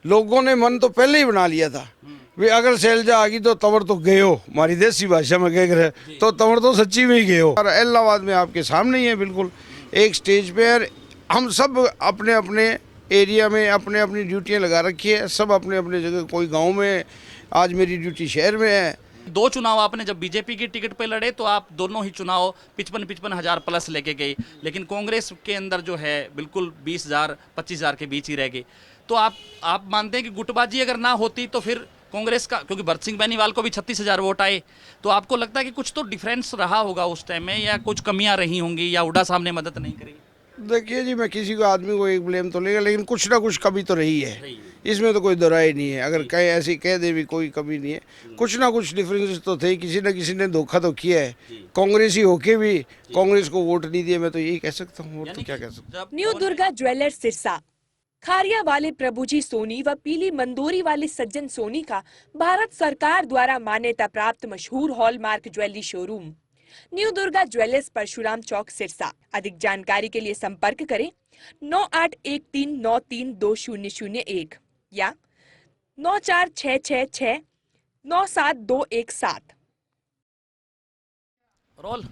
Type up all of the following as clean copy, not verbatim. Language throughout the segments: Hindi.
लोगों ने मन तो पहले ही बना लिया था वे अगर शैलजा आ गई तो तंवर तो गए हो, हमारी देसी भाषा में कह रहे तो तंवर तो सच्ची में ही गए हो। और इलाहाबाद में आपके सामने ही है, बिल्कुल एक स्टेज पे हम सब अपने अपने एरिया में अपने अपनी ड्यूटियां लगा रखी है, सब अपने अपने जगह, कोई गांव में, आज मेरी ड्यूटी शहर में है। दो चुनाव आपने जब बीजेपी की टिकट पे लड़े तो आप दोनों ही चुनाव 55-55 हजार प्लस लेके गए, लेकिन कांग्रेस के अंदर जो है बिल्कुल 20,000 25,000 के बीच ही रह गए। तो आप मानते हैं कि गुटबाजी अगर ना होती तो फिर कांग्रेस का, क्योंकि भरत सिंह बेनीवाल को भी 36,000 वोट आए, तो आपको लगता है कि कुछ तो डिफरेंस रहा होगा उस टाइम में, या कुछ कमियां रही होंगी, या हुड्डा साहब ने मदद नहीं करी? देखिए जी, मैं किसी को आदमी को एक ब्लेम तो लेगा, लेकिन कुछ ना कुछ कमी तो रही है, इसमें तो कोई दोराई नहीं है। अगर कहीं ऐसी कह दे भी कोई कमी नहीं है, कुछ ना कुछ डिफरेंसेस तो थे, किसी न किसी ने धोखा तो किया है। कांग्रेसी होके भी कांग्रेस को वोट नहीं दिए, मैं तो यही कह सकता हूँ, और तो क्या कह सकता हूँ। न्यू दुर्गा ज्वेलर्स सिरसा, खारिया वाले प्रभुजी सोनी व पीली मंदोरी वाले सज्जन सोनी का भारत सरकार द्वारा मान्यता प्राप्त मशहूर hallmark jewellery showroom new Durga jewellers, Parshuram Chowk, Sirsa. अधिक जानकारी के लिए संपर्क करें 9813932001 या 9466697217। रोल।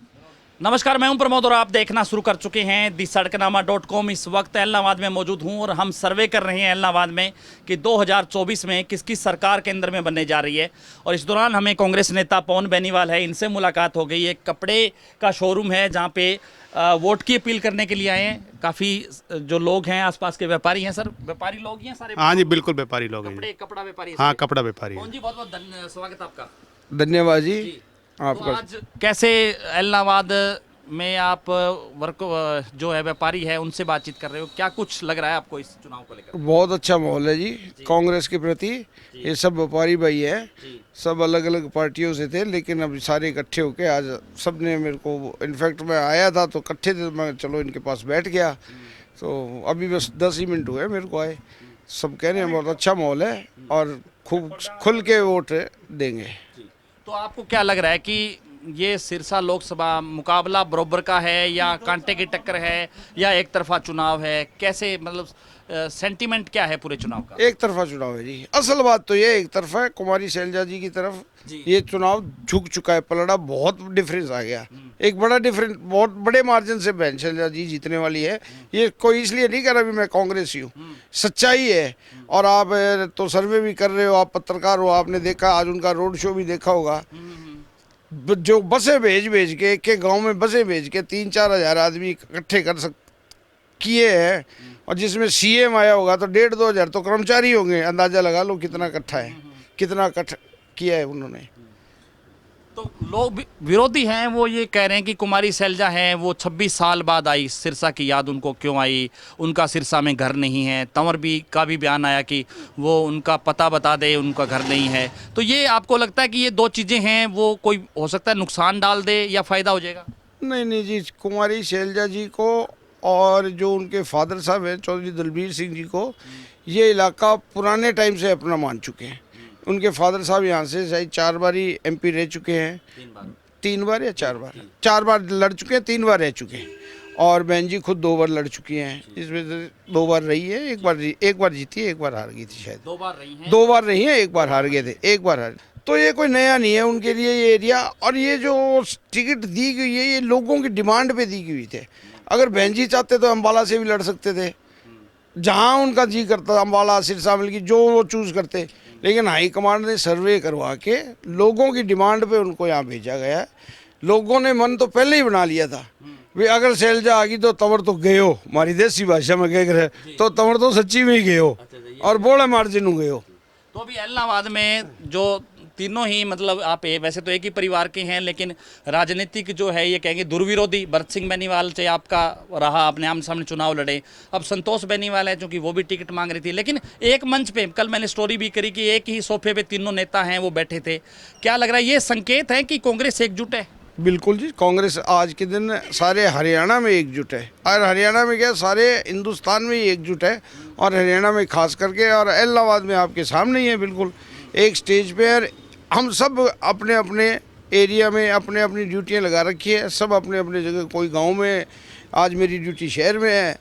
नमस्कार, मैं हूं प्रमोद और आप देखना शुरू कर चुके हैं दी सड़कनामा.com। इस वक्त इलाहाबाद में मौजूद हूं और हम सर्वे कर रहे हैं इलाहाबाद में कि 2024 में किसकी सरकार केंद्र में बनने जा रही है। और इस दौरान हमें कांग्रेस नेता पवन बेनीवाल है, इनसे मुलाकात हो गई। एक कपड़े का शोरूम है जहां पे वोट की अपील करने के लिए आए हैं। काफ़ी जो लोग हैं आसपास के व्यापारी हैं। सर, व्यापारी लोग ही हैं सारे? हाँ जी, बिल्कुल व्यापारी लोग हैं। कपड़ा व्यापारी? हाँ, कपड़ा व्यापारी। पवन जी, बहुत बहुत स्वागत आपका। धन्यवाद जी आपका। तो आज कैसे इलाहाबाद में आप वर्क जो है व्यापारी है उनसे बातचीत कर रहे हो, क्या कुछ लग रहा है आपको इस चुनाव को लेकर? बहुत अच्छा माहौल है जी कांग्रेस के प्रति। ये सब व्यापारी भाई है, सब अलग अलग पार्टियों से थे, लेकिन अब सारे इकट्ठे होके आज सब ने मेरे को, इनफैक्ट मैं आया था तो इकट्ठे थे, मैं चलो इनके पास बैठ गया। तो अभी बस 10 ही मिनट हुए मेरे को आए। सब कह रहे हैं बहुत अच्छा माहौल है और खूब खुल के वोट देंगे। तो आपको क्या लग रहा है कि ये सिरसा लोकसभा मुकाबला बराबर का है, या कांटे की टक्कर है, या एक तरफा चुनाव है? कैसे, मतलब सेंटीमेंट क्या है पूरे चुनाव का? एक तरफा चुनाव है जी। असल बात तो ये एक तरफा है, कुमारी शैलजा जी की तरफ ये चुनाव झुक चुका है, पलड़ा बहुत डिफरेंस आ गया, एक बड़ा डिफरेंस, बहुत बड़े मार्जिन से बहन शैलजा जी जीतने वाली है। ये कोई इसलिए नहीं कर रहा भी मैं कांग्रेसी हूँ, सच्चाई है। और आप तो सर्वे भी कर रहे हो, आप पत्रकार हो, आपने देखा आज उनका रोड शो भी देखा होगा। जो बसें भेज के एक गांव में बसें भेज के 3-4 हज़ार आदमी इकट्ठे किए हैं, और जिसमें सीएम आया होगा तो 1,500-2 हज़ार तो कर्मचारी होंगे। अंदाजा लगा लो कितना इकट्ठा है, कितना इकट्ठा किया है उन्होंने। तो लोग विरोधी हैं, वो ये कह रहे हैं कि कुमारी शैलजा है वो 26 साल बाद आई, सिरसा की याद उनको क्यों आई, उनका सिरसा में घर नहीं है। तंवर भी का भी बयान आया कि वो उनका पता बता दे, उनका घर नहीं है। तो ये आपको लगता है कि ये दो चीज़ें हैं, वो कोई हो सकता है नुकसान डाल दे या फ़ायदा हो जाएगा? नहीं जी, कुमारी शैलजा जी को और जो उनके फादर साहब हैं चौधरी दलबीर सिंह जी को ये इलाका पुराने टाइम से अपना मान चुके हैं। उनके फादर साहब यहाँ से शायद 4 बार ही MP रह चुके हैं, 3 बार या 4 बार, 4 बार लड़ चुके हैं, 3 बार रह चुके हैं। और बहन जी खुद 2 बार लड़ चुकी हैं, इसमें से 2 बार रही है, एक बार जीती है, एक बार हार गई थी शायद। 2 बार रही हैं? 2 बार रही है, एक बार हार गए थे, एक बार हार। तो ये कोई नया नहीं है उनके लिए ये एरिया। और ये जो टिकट दी गई है ये लोगों की डिमांड पे दी गई थी। अगर बहन जी चाहते तो अम्बाला से भी लड़ सकते थे, जहाँ उनका जी करता, अम्बाला, सिरसा, मिल्की, जो वो चूज़ करते। लेकिन हाई कमांड ने सर्वे करवा के लोगों की डिमांड पे उनको यहाँ भेजा गया है। लोगों ने मन तो पहले ही बना लिया था वे अगर शैलजा आ गई तो तंवर तो गए हो, हमारी देसी भाषा में कह रहे तो तंवर तो सच्ची में ही गए हो, और बड़े मार्जिन गए हो। तो अभी इलाहाबाद में जो तीनों ही, मतलब आप वैसे तो एक ही परिवार के हैं, लेकिन राजनीतिक जो है ये कहेंगे दुर्विरोधी, भरत सिंह बेनीवाल से आपका रहा, आपने आमने सामने चुनाव लड़े। अब संतोष बेनीवाल है क्योंकि वो भी टिकट मांग रही थी, लेकिन एक मंच पे कल मैंने स्टोरी भी करी कि एक ही सोफे पे तीनों नेता हैं वो बैठे थे। क्या लग रहा है, ये संकेत है कि कांग्रेस एकजुट है? बिल्कुल जी, कांग्रेस आज के दिन सारे हरियाणा में एकजुट है, और हरियाणा में क्या सारे हिंदुस्तान में ही एकजुट है, और हरियाणा में खास करके, और इलाहाबाद में आपके सामने ही है, बिल्कुल एक स्टेज पे हम सब अपने अपने एरिया में अपने अपनी ड्यूटियां लगा रखी है, सब अपने अपने जगह, कोई गांव में, आज मेरी ड्यूटी शहर में है,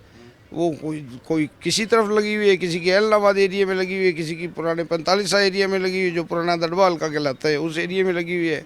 वो कोई किसी तरफ लगी हुई है, किसी की एलनाबाद एरिया में लगी हुई है, किसी की पुराने 45 एरिया में लगी हुई है, जो पुराना दड़बाल का कहलाता है उस एरिया में लगी हुई है।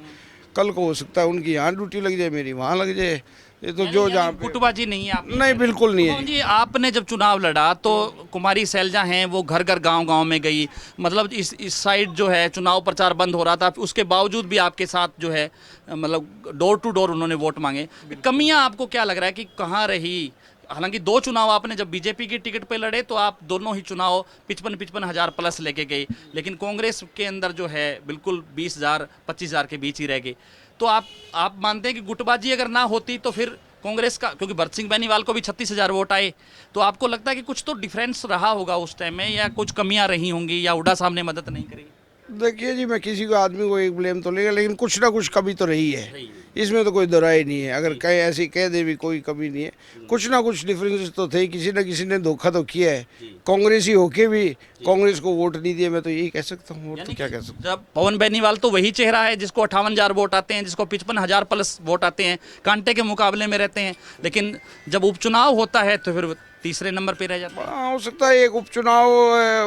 कल को हो सकता है उनकी यहाँ ड्यूटी लग जाए, मेरी वहाँ लग जाए। ये तो जो जहाँ पे गुटबाजी नहीं है आप नहीं, बिल्कुल नहीं है मोहन जी। आपने जब चुनाव लड़ा तो कुमारी शैलजा हैं वो घर घर गांव गांव में गई, मतलब इस साइड जो है चुनाव प्रचार बंद हो रहा था, उसके बावजूद भी आपके साथ जो है मतलब डोर टू डोर उन्होंने वोट मांगे। कमियां आपको क्या लग रहा है कि कहाँ रही? हालांकि 2 चुनाव आपने जब बीजेपी की टिकट पे लड़े तो आप दोनों ही चुनाव 55 हज़ार प्लस लेके गए, लेकिन कांग्रेस के अंदर जो है बिल्कुल 20,000 25,000 के बीच ही रह गए। तो आप मानते हैं कि गुटबाजी अगर ना होती तो फिर कांग्रेस का, क्योंकि भरत सिंह बेनीवाल को भी 36,000 वोट आए, तो आपको लगता है कि कुछ तो डिफरेंस रहा होगा उस टाइम में, या कुछ कमियां रही होंगी, या हुड्डा साहब ने मदद नहीं करी? देखिए जी, मैं किसी को आदमी को एक ब्लेम तो लेगा, लेकिन कुछ ना कुछ कमी तो रही है, इसमें तो कोई दोराई नहीं है। अगर कहीं ऐसी कह दे भी कोई कमी नहीं है, कुछ ना कुछ डिफरेंसेस तो थे। किसी न किसी ने धोखा तो किया है, कांग्रेसी होके भी कांग्रेस को वोट नहीं दिए, मैं तो यही कह सकता हूँ, और तो क्या कह सकता हूँ। जब पवन बेनीवाल तो वही चेहरा है जिसको 58,000 वोट आते हैं, जिसको 55,000 प्लस वोट आते हैं, कांटे के मुकाबले में रहते हैं, लेकिन जब उपचुनाव होता है तो फिर तीसरे नंबर पे रह जाता है। हो सकता है एक उपचुनाव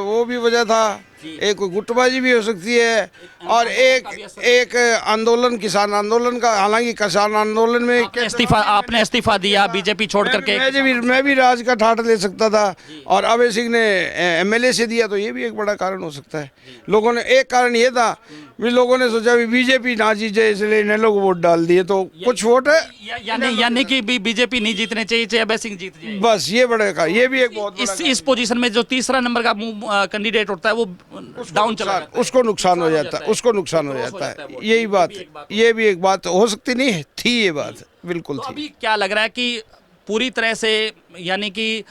वो भी वजह था, एक गुटबाजी भी हो सकती है, और एक आंदोलन, किसान आंदोलन का। हालांकि किसान आंदोलन में आपने इस्तीफा दिया बीजेपी छोड़ करके। मैं भी राज का ठाट ले सकता था, और अभय सिंह ने एमएलए से दिया, तो ये भी एक बड़ा कारण हो सकता है। लोगों ने, एक कारण ये था भी लोगों ने सोचा भी बीजेपी ना जीत जाए, इसलिए इन्हें लोग वोट डाल दिए, तो कुछ वोट है यानी कि बीजेपी नहीं जीतने चाहिए, चाहे अभय सिंह जीत जाए, बस ये बड़ा का, ये भी एक बहुत इस पोजीशन में जो तीसरा नंबर का कैंडिडेट होता है वो डाउन चला जाता है, उसको नुकसान हो जाता है, उसको नुकसान हो जाता है। यही बात, ये भी एक बात हो सकती नहीं है, थी ये बात, बिल्कुल तो थी। अभी क्या लग रहा है कि पूरी तरह से यानी कि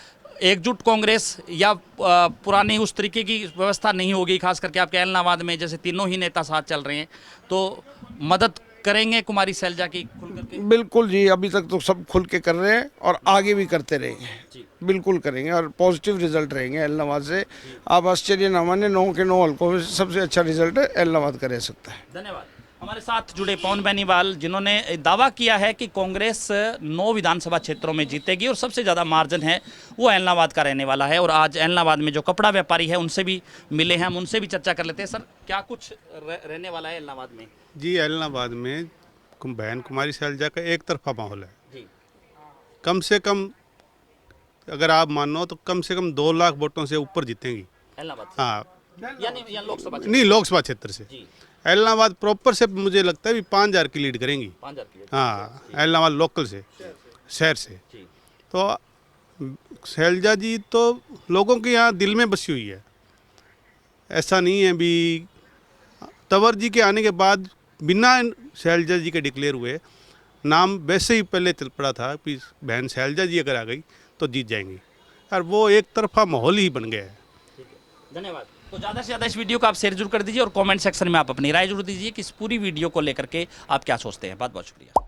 एकजुट कांग्रेस या पुरानी उस तरीके की व्यवस्था नहीं होगी, खास करके आपके एलनाबाद में जैसे तीनों ही नेता साथ चल रहे हैं, तो मदद करेंगे कुमारी शैलजा की खुल करके? बिल्कुल जी, अभी तक तो सब खुल के कर रहे हैं और आगे भी करते रहेंगे, बिल्कुल करेंगे, और पॉजिटिव रिजल्ट रहेंगे एलनाबाद से। आप आश्चर्य न माने, 9 के 9 हल्कों में सबसे अच्छा रिजल्ट एलनाबाद का रह सकता है। धन्यवाद। हमारे साथ जुड़े पवन बेनीवाल, जिन्होंने दावा किया है कि कांग्रेस 9 विधानसभा क्षेत्रों में जीतेगी और सबसे ज़्यादा मार्जिन है वो एलनाबाद का रहने वाला है। और आज एलनाबाद में जो कपड़ा व्यापारी है उनसे भी मिले हैं, हम उनसे भी चर्चा कर लेते हैं। सर, क्या कुछ रहने वाला है एलनाबाद में? जी, एलनाबाद में बहन कुमारी शैलजा का एक तरफा माहौल है जी। कम से कम अगर आप मानो तो कम से कम 2 लाख वोटों से ऊपर जीतेंगी एलनाबाद। हाँ, यानी लोकसभा नहीं, लोकसभा क्षेत्र से एलनाबाद प्रॉपर से मुझे लगता है भी 5,000 की लीड करेंगी। 5,000 की लीड। हाँ, एलनाबाद लोकल से, शहर से। तो शैलजा जी तो लोगों के यहाँ दिल में बसी हुई है, ऐसा नहीं है भी। तंवर जी के आने के बाद बिना शैलजा जी के डिक्लेयर हुए नाम वैसे ही पहले चल पड़ा था कि बहन शैलजा जी अगर आ गई तो जीत जाएंगी, और वो एक तरफा माहौल ही बन गया है। धन्यवाद। तो ज़्यादा से ज़्यादा इस वीडियो को आप शेयर जरूर कर दीजिए और कमेंट सेक्शन में आप अपनी राय जरूर दीजिए कि इस पूरी वीडियो को लेकर के आप क्या सोचते हैं। बहुत बहुत शुक्रिया।